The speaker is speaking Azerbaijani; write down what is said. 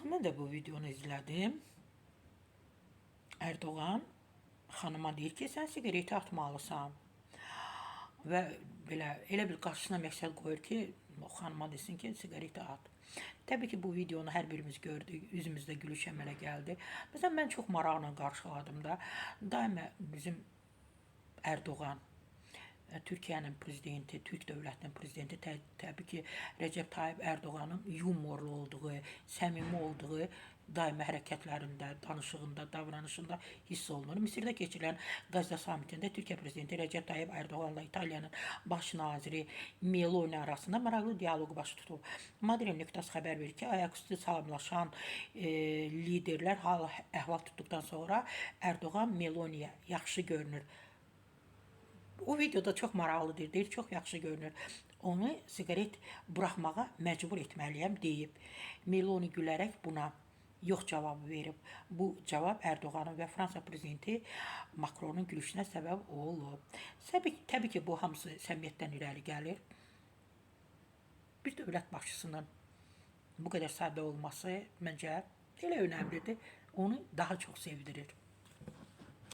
Mən də bu videonu izlədim. Erdoğan xanıma deyir ki, sən siqareti atmalısan. Və elə bir qarşısına məqsəd qoyur ki, o xanıma desin ki, siqareti at. Təbii ki, bu videonu hər birimiz gördük, üzümüzdə gülüş əmələ gəldi. Məsələn, mən çox maraqla qarşıladım da. Daima bizim Erdoğan, Türkiyənin prezidenti, Türk dövlətinin prezidenti təbii ki, Recep Tayyip Erdoğan'ın yumorlu olduğu, səmimi olduğu daimi hərəkətlərində, danışığında, davranışında hiss olunur. Misirdə keçirilən Qazda samitində Türkiyə prezidenti Recep Tayyip Erdoğan'la İtaliyanın baş naziri Meloni arasında maraqlı dialoq baş tutub. Madrid nöqtəsi xəbər verir ki, ayaqüstü salamlaşan liderlər hal əhval tutduqdan sonra Erdoğan Meloniyə yaxşı görünür. O videoda çox maraqlıdır, deyir, çox yaxşı görünür. Onu siqaret buraxmağa məcbur etməliyəm deyib. Meloni gülərək buna yox cavabı verib. Bu cavab Erdoğanın və Fransa prezidenti Macronun gülüşünə səbəb olub. Təbii ki, bu hamısı səmiyyətdən irəli gəlir. Bir dövlət başçısının bu qədər sadə olması məncə elə önəmlidir. Onu daha çox sevdirir.